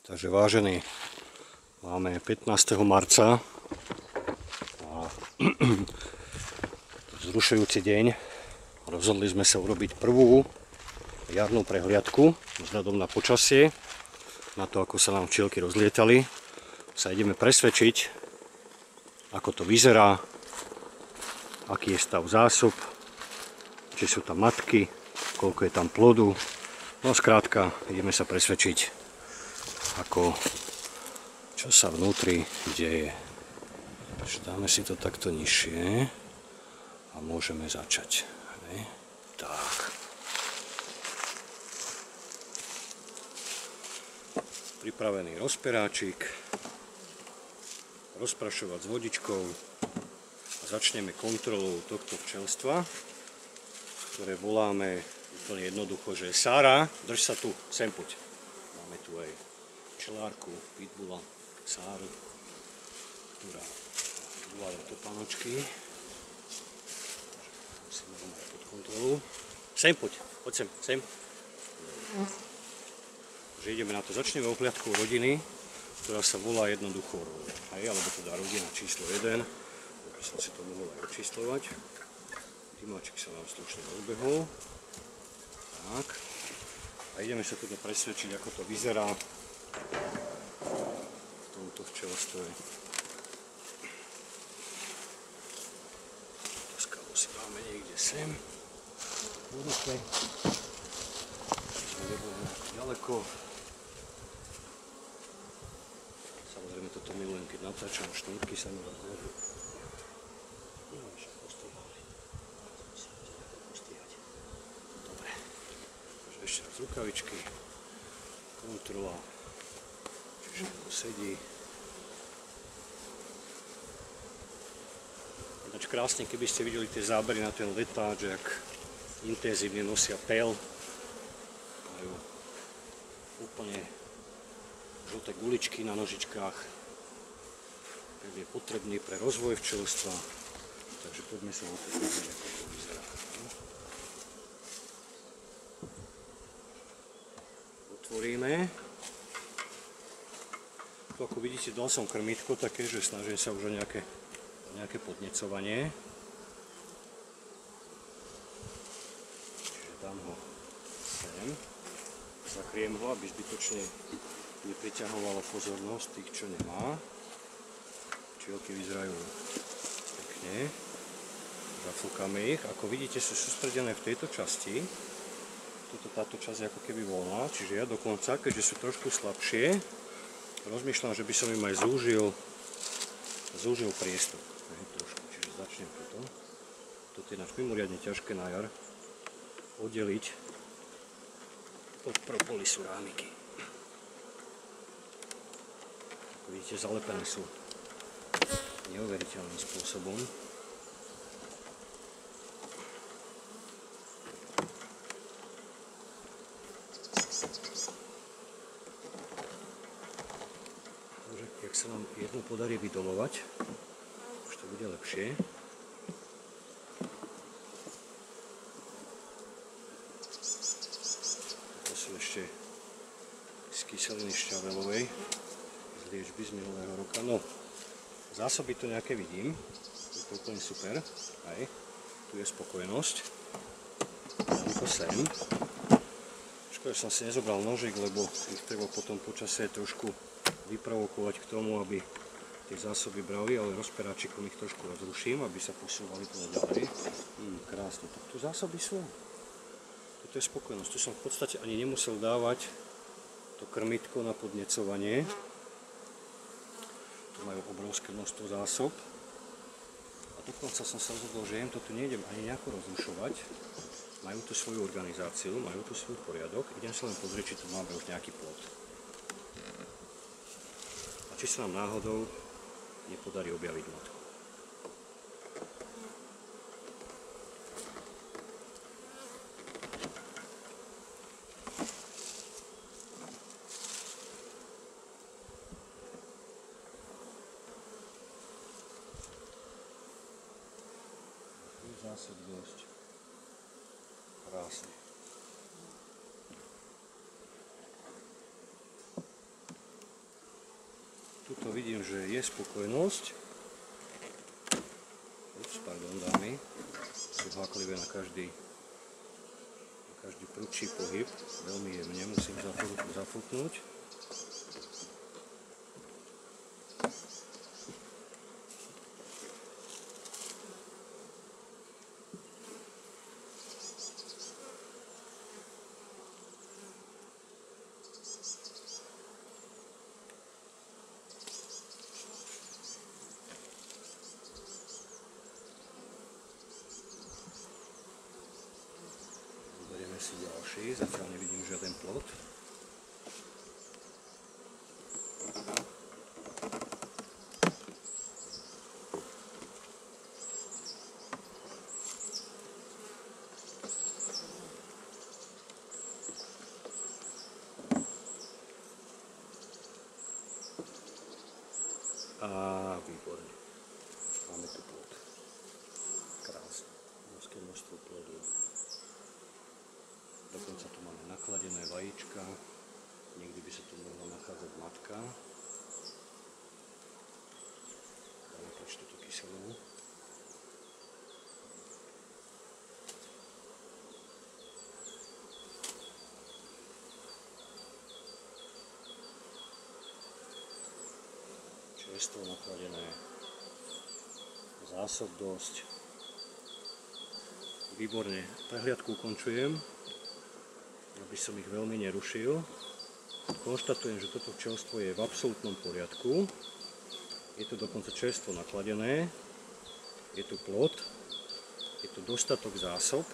Takže vážení, máme 15. marca a vzrušujúci deň. Rozhodli sme sa urobiť prvú jarnú prehliadku vzhľadom na počasie, na to, ako sa nám včielky rozlietali. Sa ideme presvedčiť, ako to vyzerá, aký je stav zásob, či sú tam matky, koľko je tam plodu. No skrátka, ideme sa presvedčiť, čo sa vnútri deje. Dáme si to takto nižšie a môžeme začať. Tak. Pripravený rozperáčik, rozprašovať s vodičkou a začneme kontrolou tohto včelstva, ktoré voláme úplne jednoducho, že Sára, drž sa tu, sem poď. Máme tu aj včelárku, pitbulla, Sáru, ktorá uváľa topánočky. Musíme ho mať pod kontrolu. Sem poď, poď sem. Že ideme na to, začneme ohliadkou rodiny, ktorá sa volá jednoducho alebo teda rodina číslo 1. Aby som si to mohol aj očíslovať. Dymáčik sa nám slušne rozbehol. Tak. A ideme sa teda presvedčiť, ako to vyzerá v tomto včelstve. To skalu si dáme niekde sem. Urychle. Sme neboli nejako ďaleko. Samozrejme toto milujem, keď natáčam, šnúrky sa mi do kožu. Dobre. Takže ešte raz rukavičky. Kontrola. Čiže to sedí. Ináč krásne, keby ste videli tie zábery na ten letáč, jak intenzívne nosia pel. Majú úplne žlté guličky na nožičkách. Pel je potrebný pre rozvoj včelstva. Takže poďme sa na to pozrieť, ako to vyzerá. Otvoríme. Tu ako vidíte, dal som krmítko také, že snažím sa už o nejaké podnecovanie. Čiže dám ho sem. Zakriem ho, aby zbytočne nepriťahovalo pozornosť tých, čo nemá. Včielky vyzerajú pekne. Zafúkame ich. Ako vidíte, sú sústredené v tejto časti. Táto časť je ako keby voľná, čiže ja dokonca, keďže sú trošku slabšie, rozmýšľam, že by som im aj zúžil priestor. Trošku, čiže začnem toto. Toto je náš mimoriadne ťažké na jar oddeliť od propolisu rámiky. Ako vidíte, zalepené sú neuveriteľným spôsobom. Jak sa nám jedno podarí vydolovať, už to bude lepšie. To sú ešte z kyseliny šťavelovej, z liečby z minulého roka. No, zásoby tu nejaké vidím, je to úplne super. Aj, tu je spokojnosť. Dám to sem. Škoda, že som si nezobral nožik, lebo ich treba potom počasie trošku vyprovokovať k tomu, aby tie zásoby brali, ale rozperáčikom ich trošku rozruším, aby sa posúvali tu ďalej. Krásne, tak tu zásoby sú. Toto je spokojnosť. Tu som v podstate ani nemusel dávať to krmitko na podnecovanie. Tu majú obrovské množstvo zásob. A dokonca som sa rozhodol, že im to tu nejdem ani nejako rozrušovať. Majú tu svoju organizáciu, majú tu svoj poriadok. Idem sa len pozrieť, či tu máme už nejaký plod. Či sa nám náhodou nepodarí objaviť matku. Tu je zase dosť krásne. vidím, že je spokojnosť. Ups, pardon, dámy. Sú háklivé na každý prudší pohyb. Veľmi jemne musím zafúknuť. Si ďalší, zatiaľ nevidím žiaden plod. A výborne. Máme tu plod. Krásne. Obrovské množstvo plodov. Dokonca tu máme nakladené vajíčka, niekdy by sa tu mohla nachádzať matka. Dáme preč túto kyselinu. Čerstvo nakladené, zásob dosť. Výborne, prehliadku ukončujem, aby som ich veľmi nerušil. Konštatujem, že toto včelstvo je v absolútnom poriadku. Je tu dokonca čerstvo nakladené. Je tu plod. Je tu dostatok zásob.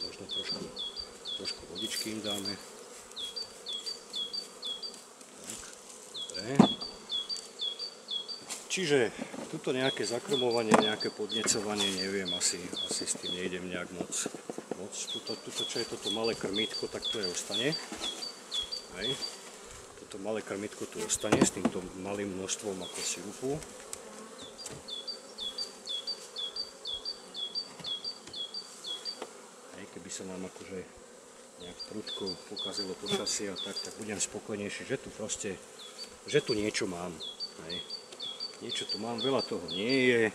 Možno trošku vodičky im dáme. Tak, dobre. Čiže tuto nejaké zakrmovanie, nejaké podnecovanie, neviem, asi s tým nejdem nejak moc. Tuto, čo je toto malé krmítko, tak to je ostane. Hej. Toto malé krmítko tu ostane s týmto malým množstvom ako sirupu. Hej, keby sa nám akože nejak prudko pokazilo počasie a tak budem spokojnejší, že tu proste, že tu niečo mám. Hej. Niečo tu mám, veľa toho nie je.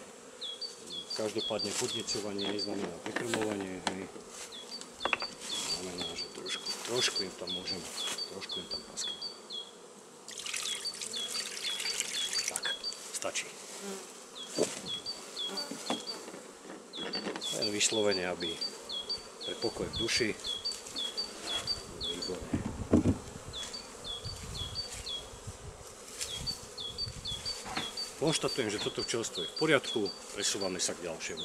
Každopádne podnecovanie neznamená vykrmovanie. Hej. Znamená, že trošku im tam môžem, trošku im tam paskať. Tak, stačí. Len vyslovene, aby pre pokoj v duši. Výborne. Konštatujem, že toto včelstvo je v poriadku, presúvame sa k ďalšiemu.